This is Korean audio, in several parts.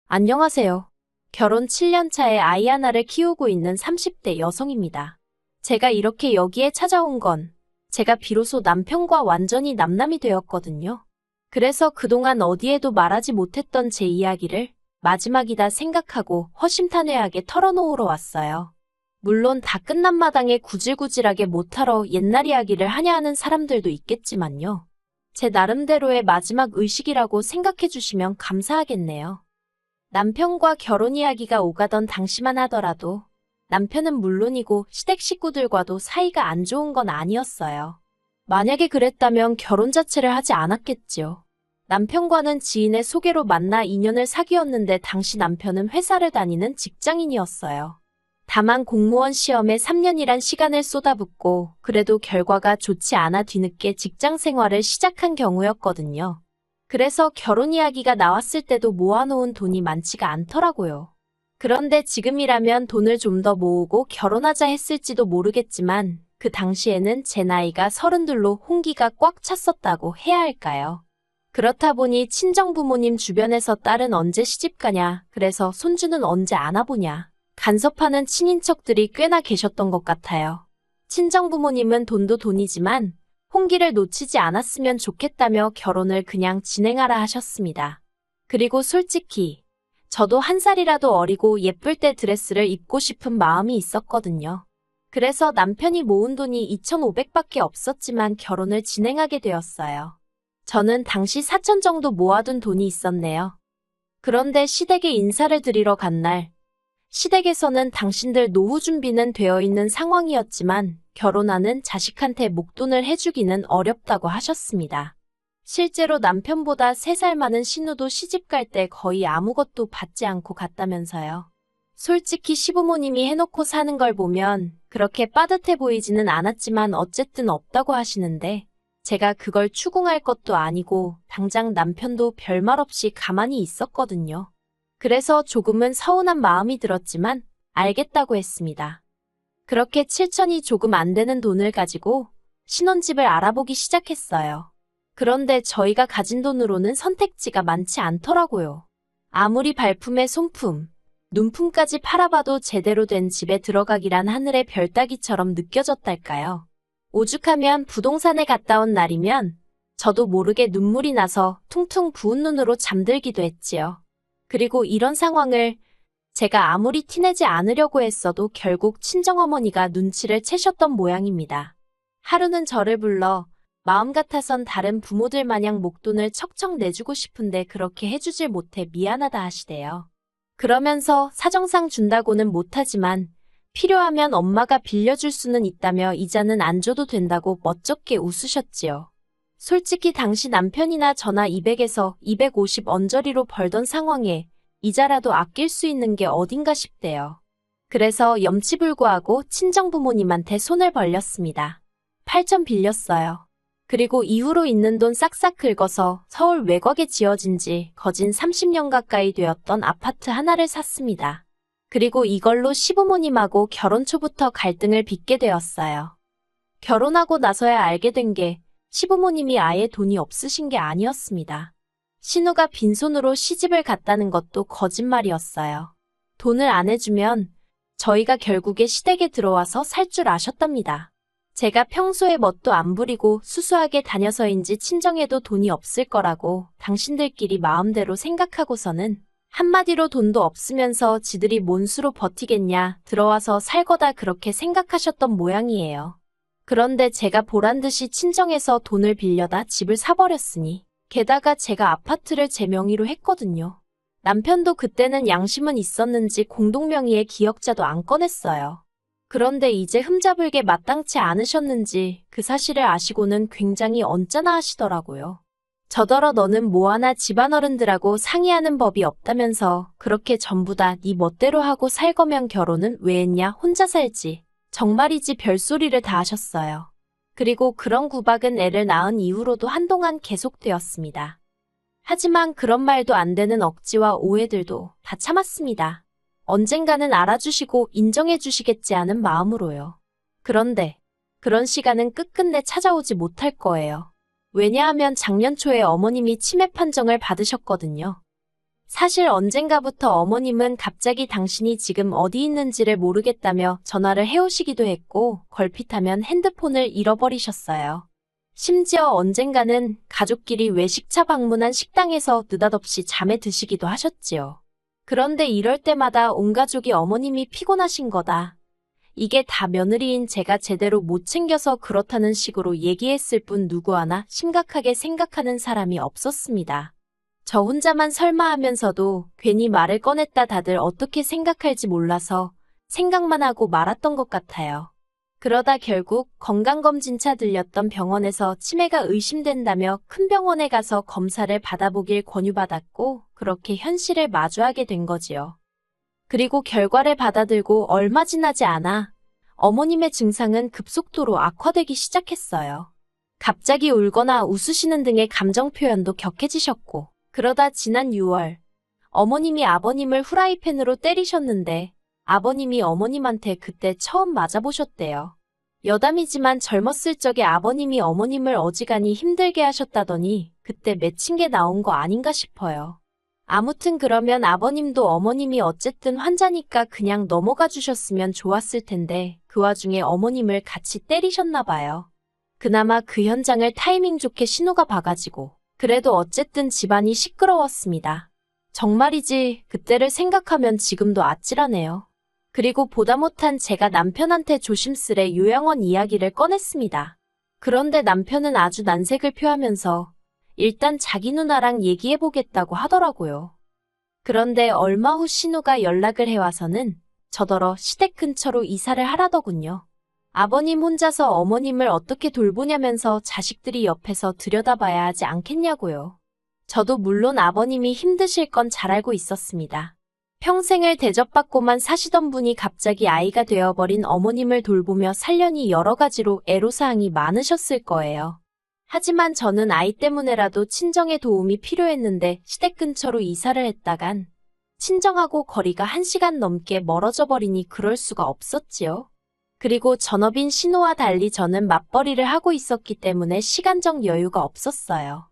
안녕하세요. 결혼 7년 차에 아이 하나를 키우고 있는 30대 여성입니다. 제가 이렇게 여기에 찾아온 건 제가 비로소 남편과 완전히 남남이 되었거든요. 그래서 그동안 어디에도 말하지 못했던 제 이야기를 마지막이다 생각하고 허심탄회하게 털어놓으러 왔어요. 물론 다 끝난 마당에 구질구질하게 못하러 옛날 이야기를 하냐 하는 사람들도 있겠지만요. 제 나름대로의 마지막 의식이라고 생각해 주시면 감사하겠네요. 남편과 결혼 이야기가 오가던 당시만 하더라도 남편은 물론이고 시댁 식구들과도 사이가 안 좋은 건 아니었어요. 만약에 그랬다면 결혼 자체를 하지 않았겠지요. 남편과는 지인의 소개로 만나 인연을 사귀었는데 당시 남편은 회사를 다니는 직장인이었어요. 다만 공무원 시험에 3년이란 시간을 쏟아붓고 그래도 결과가 좋지 않아 뒤늦게 직장 생활을 시작한 경우였거든요. 그래서 결혼 이야기가 나왔을 때도 모아놓은 돈이 많지가 않더라고요. 그런데 지금이라면 돈을 좀 더 모으고 결혼하자 했을지도 모르겠지만 그 당시에는 제 나이가 32로 홍기가 꽉 찼었다고 해야 할까요? 그렇다 보니 친정부모님 주변에서 딸은 언제 시집가냐, 그래서 손주는 언제 안아보냐, 간섭하는 친인척들이 꽤나 계셨던 것 같아요. 친정부모님은 돈도 돈이지만 홍기를 놓치지 않았으면 좋겠다며 결혼을 그냥 진행하라 하셨습니다. 그리고 솔직히 저도 한 살이라도 어리고 예쁠 때 드레스를 입고 싶은 마음이 있었거든요. 그래서 남편이 모은 돈이 2,500밖에 없었지만 결혼을 진행하게 되었어요. 저는 당시 4천 정도 모아둔 돈이 있었네요. 그런데 시댁에 인사를 드리러 간 날, 시댁에서는 당신들 노후 준비는 되어 있는 상황이었지만 결혼하는 자식한테 목돈을 해주기는 어렵다고 하셨습니다. 실제로 남편보다 3살 많은 신우도 시집갈 때 거의 아무것도 받지 않고 갔다면서요. 솔직히 시부모님이 해놓고 사는 걸 보면 그렇게 빠듯해 보이지는 않았지만 어쨌든 없다고 하시는데 제가 그걸 추궁할 것도 아니고 당장 남편도 별말 없이 가만히 있었거든요. 그래서 조금은 서운한 마음이 들었지만 알겠다고 했습니다. 그렇게 7천이 조금 안 되는 돈을 가지고 신혼집을 알아보기 시작했어요. 그런데 저희가 가진 돈으로는 선택지가 많지 않더라고요. 아무리 발품에 손품, 눈품까지 팔아봐도 제대로 된 집에 들어가기란 하늘의 별 따기처럼 느껴졌달까요. 오죽하면 부동산에 갔다 온 날이면 저도 모르게 눈물이 나서 퉁퉁 부은 눈으로 잠들기도 했지요. 그리고 이런 상황을 제가 아무리 티내지 않으려고 했어도 결국 친정어머니가 눈치를 채셨던 모양입니다. 하루는 저를 불러 마음 같아선 다른 부모들 마냥 목돈을 척척 내주고 싶은데 그렇게 해주질 못해 미안하다 하시대요. 그러면서 사정상 준다고는 못하지만 필요하면 엄마가 빌려줄 수는 있다며 이자는 안 줘도 된다고 멋쩍게 웃으셨지요. 솔직히 당시 남편이나 저나 200에서 250 언저리로 벌던 상황에 이자라도 아낄 수 있는 게 어딘가 싶대요. 그래서 염치불구하고 친정부모님한테 손을 벌렸습니다. 8천 빌렸어요. 그리고 이후로 있는 돈 싹싹 긁어서 서울 외곽에 지어진 지 거진 30년 가까이 되었던 아파트 하나를 샀습니다. 그리고 이걸로 시부모님하고 결혼 초부터 갈등을 빚게 되었어요. 결혼하고 나서야 알게 된 게 시부모님이 아예 돈이 없으신 게 아니었습니다. 신우가 빈손으로 시집을 갔다는 것도 거짓말이었어요. 돈을 안 해주면 저희가 결국에 시댁에 들어와서 살 줄 아셨답니다. 제가 평소에 멋도 안 부리고 수수하게 다녀서인지 친정에도 돈이 없을 거라고 당신들끼리 마음대로 생각하고서는 한마디로 돈도 없으면서 지들이 뭔 수로 버티겠냐, 들어와서 살 거다 그렇게 생각하셨던 모양이에요. 그런데 제가 보란듯이 친정에서 돈을 빌려다 집을 사버렸으니 게다가 제가 아파트를 제 명의로 했거든요. 남편도 그때는 양심은 있었는지 공동명의의 기억자도 안 꺼냈어요. 그런데 이제 흠잡을게 마땅치 않으셨는지 그 사실을 아시고는 굉장히 언짢아 하시더라고요. 저더러 너는 뭐하나 집안어른들하고 상의하는 법이 없다면서 그렇게 전부 다 네 멋대로 하고 살 거면 결혼은 왜 했냐, 혼자 살지. 정말이지 별소리를 다 하셨어요. 그리고 그런 구박은 애를 낳은 이후로도 한동안 계속되었습니다. 하지만 그런 말도 안 되는 억지와 오해들도 다 참았습니다. 언젠가는 알아주시고 인정해 주시겠지 하는 마음으로요. 그런데 그런 시간은 끝끝내 찾아오지 못할 거예요. 왜냐하면 작년 초에 어머님이 치매 판정을 받으셨거든요. 사실 언젠가부터 어머님은 갑자기 당신이 지금 어디 있는지를 모르겠다며 전화를 해오시기도 했고 걸핏하면 핸드폰을 잃어버리셨어요. 심지어 언젠가는 가족끼리 외식차 방문한 식당에서 느닷없이 잠에 드시기도 하셨지요. 그런데 이럴 때마다 온 가족이 어머님이 피곤하신 거다. 이게 다 며느리인 제가 제대로 못 챙겨서 그렇다는 식으로 얘기했을 뿐 누구 하나 심각하게 생각하는 사람이 없었습니다. 저 혼자만 설마 하면서도 괜히 말을 꺼냈다 다들 어떻게 생각할지 몰라서 생각만 하고 말았던 것 같아요. 그러다 결국 건강검진차 들렸던 병원에서 치매가 의심된다며 큰 병원에 가서 검사를 받아보길 권유받았고 그렇게 현실을 마주하게 된 거지요. 그리고 결과를 받아들고 얼마 지나지 않아 어머님의 증상은 급속도로 악화되기 시작했어요. 갑자기 울거나 웃으시는 등의 감정 표현도 격해지셨고 그러다 지난 6월 어머님이 아버님을 후라이팬으로 때리셨는데 아버님이 어머님한테 그때 처음 맞아보셨대요. 여담이지만 젊었을 적에 아버님이 어머님을 어지간히 힘들게 하셨다더니 그때 맺힌 게 나온 거 아닌가 싶어요. 아무튼 그러면 아버님도 어머님이 어쨌든 환자니까 그냥 넘어가 주셨으면 좋았을 텐데 그 와중에 어머님을 같이 때리셨나 봐요. 그나마 그 현장을 타이밍 좋게 신호가 봐가지고 그래도 어쨌든 집안이 시끄러웠습니다. 정말이지 그때를 생각하면 지금도 아찔하네요. 그리고 보다 못한 제가 남편한테 조심스레 요양원 이야기를 꺼냈습니다. 그런데 남편은 아주 난색을 표하면서 일단 자기 누나랑 얘기해보겠다고 하더라고요. 그런데 얼마 후 신우가 연락을 해와서는 저더러 시댁 근처로 이사를 하라더군요. 아버님 혼자서 어머님을 어떻게 돌보냐면서 자식들이 옆에서 들여다봐야 하지 않겠냐고요. 저도 물론 아버님이 힘드실 건 잘 알고 있었습니다. 평생을 대접받고만 사시던 분이 갑자기 아이가 되어버린 어머님을 돌보며 살려니 여러 가지로 애로사항이 많으셨을 거예요. 하지만 저는 아이 때문에라도 친정의 도움이 필요했는데 시댁 근처로 이사를 했다간 친정하고 거리가 1시간 넘게 멀어져 버리니 그럴 수가 없었지요. 그리고 전업인 신우와 달리 저는 맞벌이를 하고 있었기 때문에 시간적 여유가 없었어요.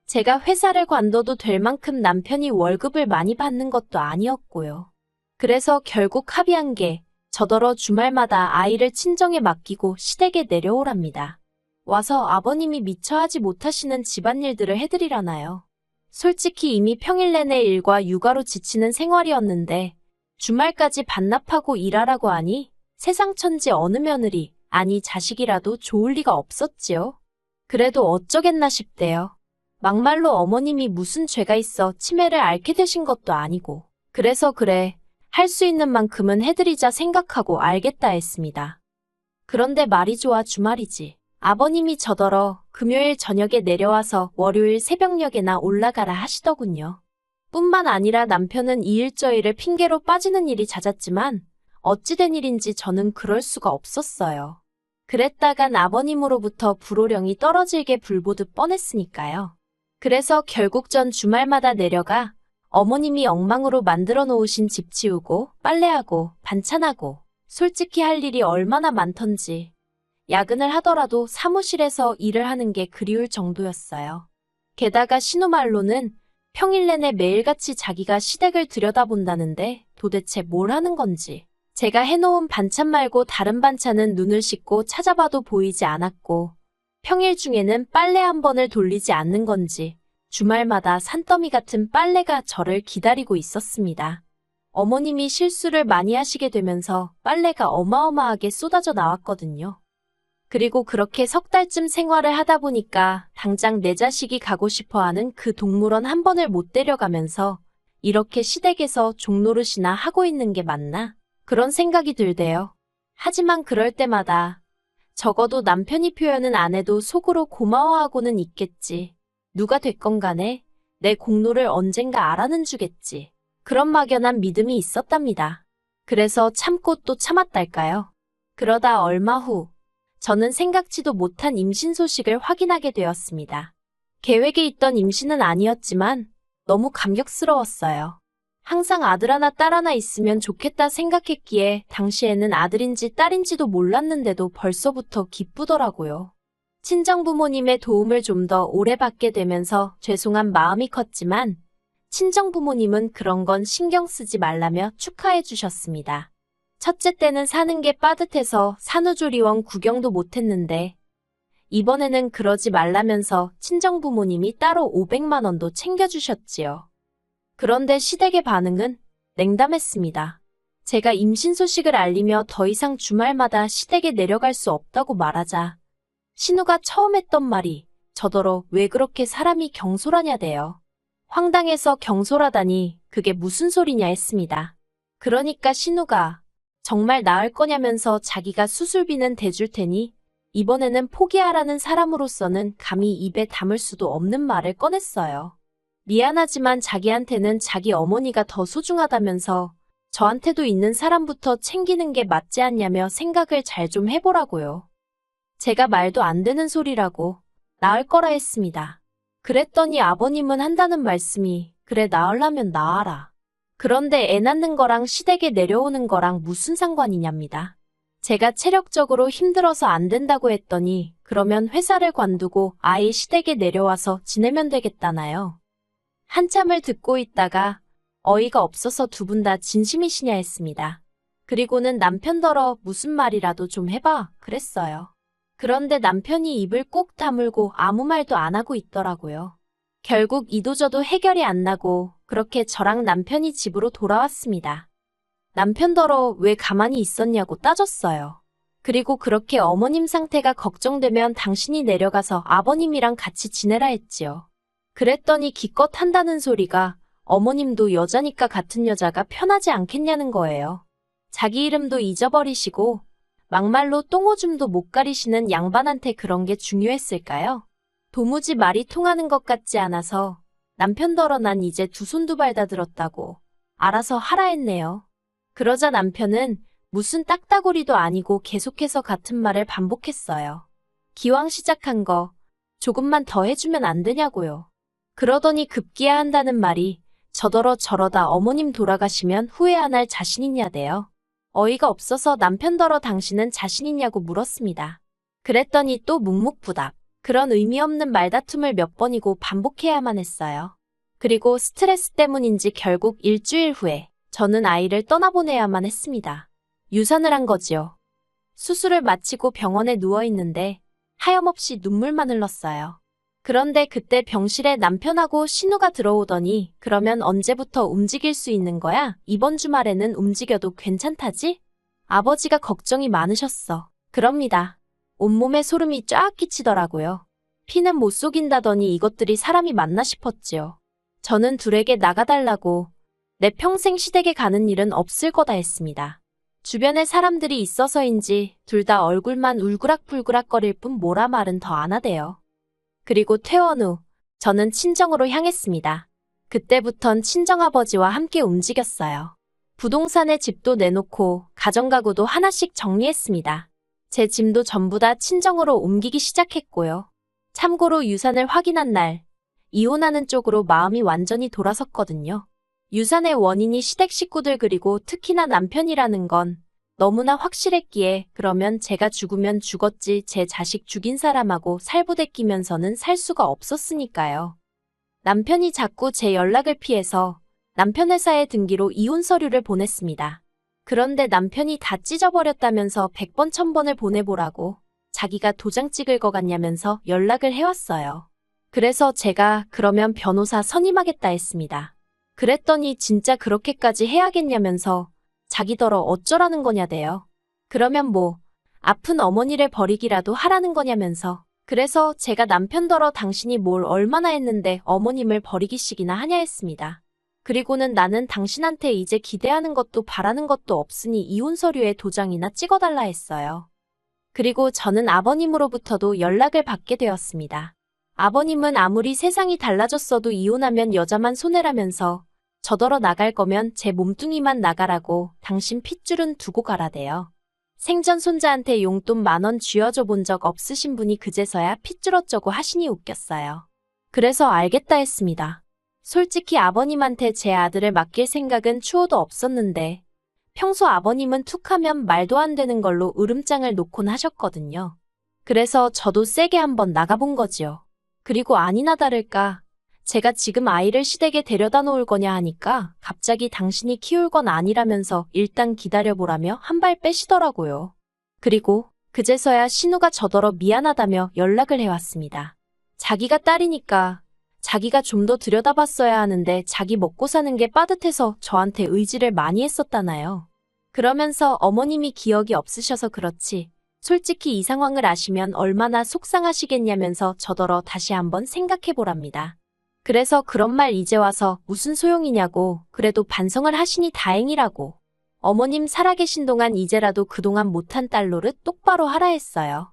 제가 회사를 관둬도 될 만큼 남편이 월급을 많이 받는 것도 아니었고요. 그래서 결국 합의한 게 저더러 주말마다 아이를 친정에 맡기고 시댁에 내려오랍니다. 와서 아버님이 미처 하지 못하시는 집안일들을 해드리라나요. 솔직히 이미 평일 내내 일과 육아로 지치는 생활이었는데 주말까지 반납하고 일하라고 하니 세상 천지 어느 며느리, 아니 자식이라도 좋을 리가 없었지요. 그래도 어쩌겠나 싶대요. 막말로 어머님이 무슨 죄가 있어 치매를 앓게 되신 것도 아니고 그래서 그래, 할 수 있는 만큼은 해드리자 생각하고 알겠다 했습니다. 그런데 말이 좋아 주말이지. 아버님이 저더러 금요일 저녁에 내려와서 월요일 새벽녘에나 올라가라 하시더군요. 뿐만 아니라 남편은 이 일 저 일을 핑계로 빠지는 일이 잦았지만 어찌된 일인지 저는 그럴 수가 없었어요. 그랬다간 아버님으로부터 불호령이 떨어질게 불보듯 뻔했으니까요. 그래서 결국 전 주말마다 내려가 어머님이 엉망으로 만들어 놓으신 집 치우고 빨래하고 반찬하고 솔직히 할 일이 얼마나 많던지 야근을 하더라도 사무실에서 일을 하는 게 그리울 정도였어요. 게다가 신우 말로는 평일 내내 매일같이 자기가 시댁을 들여다본다는데 도대체 뭘 하는 건지. 제가 해놓은 반찬 말고 다른 반찬은 눈을 씻고 찾아봐도 보이지 않았고 평일 중에는 빨래 한 번을 돌리지 않는 건지 주말마다 산더미 같은 빨래가 저를 기다리고 있었습니다. 어머님이 실수를 많이 하시게 되면서 빨래가 어마어마하게 쏟아져 나왔거든요. 그리고 그렇게 석 달쯤 생활을 하다 보니까 당장 내 자식이 가고 싶어하는 그 동물원 한 번을 못 데려가면서 이렇게 시댁에서 종노릇이나 하고 있는 게 맞나? 그런 생각이 들대요. 하지만 그럴 때마다 적어도 남편이 표현은 안 해도 속으로 고마워하고는 있겠지. 누가 됐건 간에 내 공로를 언젠가 알아는 주겠지. 그런 막연한 믿음이 있었답니다. 그래서 참고 또 참았달까요? 그러다 얼마 후 저는 생각지도 못한 임신 소식을 확인하게 되었습니다. 계획에 있던 임신은 아니었지만 너무 감격스러웠어요. 항상 아들 하나 딸 하나 있으면 좋겠다 생각했기에 당시에는 아들인지 딸인지도 몰랐는데도 벌써부터 기쁘더라고요. 친정부모님의 도움을 좀 더 오래 받게 되면서 죄송한 마음이 컸지만 친정 부모님은 그런 건 신경 쓰지 말라며 축하해 주셨습니다. 첫째 때는 사는 게 빠듯해서 산후조리원 구경도 못했는데 이번에는 그러지 말라면서 친정 부모님이 따로 500만 원도 챙겨주셨지요. 그런데 시댁의 반응은 냉담했습니다. 제가 임신 소식을 알리며 더 이상 주말마다 시댁에 내려갈 수 없다고 말하자 신우가 처음 했던 말이 저더러 왜 그렇게 사람이 경솔하냐대요. 황당해서 경솔하다니 그게 무슨 소리냐 했습니다. 그러니까 신우가 정말 나을 거냐면서 자기가 수술비는 대줄 테니 이번에는 포기하라는 사람으로서는 감히 입에 담을 수도 없는 말을 꺼냈어요. 미안하지만 자기한테는 자기 어머니가 더 소중하다면서 저한테도 있는 사람부터 챙기는 게 맞지 않냐며 생각을 잘 좀 해보라고요. 제가 말도 안 되는 소리라고 나을 거라 했습니다. 그랬더니 아버님은 한다는 말씀이 그래 나으려면 나아라. 그런데 애 낳는 거랑 시댁에 내려오는 거랑 무슨 상관이냐입니다. 제가 체력적으로 힘들어서 안 된다고 했더니 그러면 회사를 관두고 아예 시댁에 내려와서 지내면 되겠다나요. 한참을 듣고 있다가 어이가 없어서 두 분 다 진심이시냐 했습니다. 그리고는 남편더러 무슨 말이라도 좀 해봐 그랬어요. 그런데 남편이 입을 꼭 다물고 아무 말도 안 하고 있더라고요. 결국 이도저도 해결이 안 나고 그렇게 저랑 남편이 집으로 돌아왔습니다. 남편더러 왜 가만히 있었냐고 따졌어요. 그리고 그렇게 어머님 상태가 걱정되면 당신이 내려가서 아버님이랑 같이 지내라 했지요. 그랬더니 기껏 한다는 소리가 어머님도 여자니까 같은 여자가 편하지 않겠냐는 거예요. 자기 이름도 잊어버리시고 막말로 똥오줌도 못 가리시는 양반한테 그런 게 중요했을까요? 도무지 말이 통하는 것 같지 않아서 남편더러 난 이제 두 손 두 발 다 들었다고 알아서 하라 했네요. 그러자 남편은 무슨 딱따구리도 아니고 계속해서 같은 말을 반복했어요. 기왕 시작한 거 조금만 더 해주면 안 되냐고요. 그러더니 급기야 한다는 말이 저더러 저러다 어머님 돌아가시면 후회 안 할 자신 있냐대요. 어이가 없어서 남편더러 당신은 자신 있냐고 물었습니다. 그랬더니 또 묵묵부답. 그런 의미 없는 말다툼을 몇 번이고 반복해야만 했어요. 그리고 스트레스 때문인지 결국 일주일 후에 저는 아이를 떠나보내야만 했습니다. 유산을 한 거지요. 수술을 마치고 병원에 누워있는데 하염없이 눈물만 흘렀어요. 그런데 그때 병실에 남편하고 신우가 들어오더니 그러면 언제부터 움직일 수 있는 거야? 이번 주말에는 움직여도 괜찮다지? 아버지가 걱정이 많으셨어. 그럽니다. 온몸에 소름이 쫙 끼치더라고요. 피는 못 속인다더니 이것들이 사람이 맞나 싶었지요. 저는 둘에게 나가달라고 내 평생 시댁에 가는 일은 없을 거다 했습니다. 주변에 사람들이 있어서인지 둘 다 얼굴만 울그락불그락거릴 뿐 뭐라 말은 더 안 하대요. 그리고 퇴원 후 저는 친정으로 향했습니다. 그때부턴 친정아버지와 함께 움직였어요. 부동산에 집도 내놓고 가정가구도 하나씩 정리했습니다. 제 짐도 전부 다 친정으로 옮기기 시작했고요. 참고로 유산을 확인한 날 이혼하는 쪽으로 마음이 완전히 돌아섰거든요. 유산의 원인이 시댁 식구들 그리고 특히나 남편이라는 건 너무나 확실했기에 그러면 제가 죽으면 죽었지 제 자식 죽인 사람하고 살부대 끼면서는 살 수가 없었으니까요. 남편이 자꾸 제 연락을 피해서 남편 회사에 등기로 이혼 서류를 보냈습니다. 그런데 남편이 다 찢어버렸다면서 100번 1000번을 보내보라고 자기가 도장 찍을 것 같냐면서 연락을 해왔어요. 그래서 제가 그러면 변호사 선임하겠다 했습니다. 그랬더니 진짜 그렇게까지 해야겠냐면서 자기더러 어쩌라는 거냐대요. 그러면 뭐 아픈 어머니를 버리기라도 하라는 거냐면서. 그래서 제가 남편더러 당신이 뭘 얼마나 했는데 어머님을 버리기식이나 하냐 했습니다. 그리고는 나는 당신한테 이제 기대하는 것도 바라는 것도 없으니 이혼 서류에 도장이나 찍어달라 했어요. 그리고 저는 아버님으로부터도 연락을 받게 되었습니다. 아버님은 아무리 세상이 달라졌어도 이혼하면 여자만 손해라면서 저더러 나갈 거면 제 몸뚱이만 나가라고 당신 핏줄은 두고 가라대요. 생전 손자한테 용돈 10,000원 쥐어줘 본 적 없으신 분이 그제서야 핏줄 어쩌고 하시니 웃겼어요. 그래서 알겠다 했습니다. 솔직히 아버님한테 제 아들을 맡길 생각은 추호도 없었는데 평소 아버님은 툭하면 말도 안 되는 걸로 으름장을 놓곤 하셨거든요. 그래서 저도 세게 한번 나가본 거지요. 그리고 아니나 다를까 제가 지금 아이를 시댁에 데려다 놓을 거냐 하니까 갑자기 당신이 키울 건 아니라면서 일단 기다려보라며 한 발 빼시더라고요. 그리고 그제서야 신우가 저더러 미안하다며 연락을 해왔습니다. 자기가 딸이니까 자기가 좀 더 들여다봤어야 하는데 자기 먹고 사는 게 빠듯해서 저한테 의지를 많이 했었다나요. 그러면서 어머님이 기억이 없으셔서 그렇지 솔직히 이 상황을 아시면 얼마나 속상하시겠냐면서 저더러 다시 한번 생각해보랍니다. 그래서 그런 말 이제 와서 무슨 소용이냐고 그래도 반성을 하시니 다행이라고. 어머님 살아계신 동안 이제라도 그동안 못한 딸 노릇 똑바로 하라 했어요.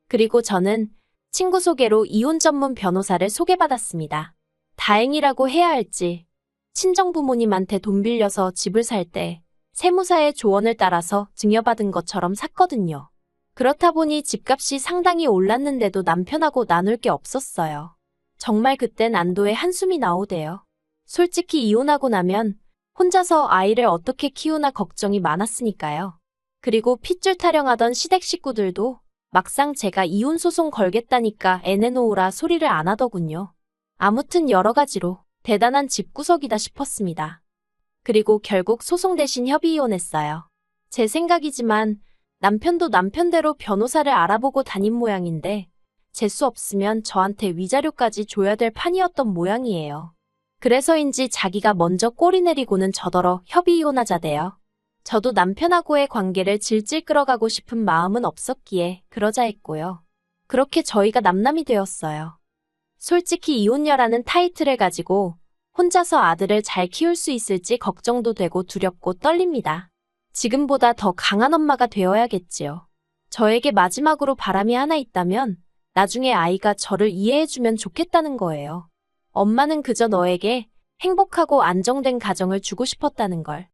그리고 저는 친구 소개로 이혼 전문 변호사를 소개받았습니다. 다행이라고 해야 할지 친정 부모님한테 돈 빌려서 집을 살 때 세무사의 조언을 따라서 증여받은 것처럼 샀거든요. 그렇다 보니 집값이 상당히 올랐는데도 남편하고 나눌 게 없었어요. 정말 그땐 안도의 한숨이 나오대요. 솔직히 이혼하고 나면 혼자서 아이를 어떻게 키우나 걱정이 많았으니까요. 그리고 핏줄 타령하던 시댁 식구들도 막상 제가 이혼 소송 걸겠다니까 애 내놓으라 소리를 안 하더군요. 아무튼 여러 가지로 대단한 집구석이다 싶었습니다. 그리고 결국 소송 대신 협의 이혼했어요. 제 생각이지만 남편도 남편대로 변호사를 알아보고 다닌 모양인데 재수 없으면 저한테 위자료까지 줘야 될 판이었던 모양이에요. 그래서인지 자기가 먼저 꼬리 내리고는 저더러 협의 이혼하자대요. 저도 남편하고의 관계를 질질 끌어가고 싶은 마음은 없었기에 그러자 했고요. 그렇게 저희가 남남이 되었어요. 솔직히 이혼녀라는 타이틀을 가지고 혼자서 아들을 잘 키울 수 있을지 걱정도 되고 두렵고 떨립니다. 지금보다 더 강한 엄마가 되어야겠지요. 저에게 마지막으로 바람이 하나 있다면 나중에 아이가 저를 이해해주면 좋겠다는 거예요. 엄마는 그저 너에게 행복하고 안정된 가정을 주고 싶었다는 걸.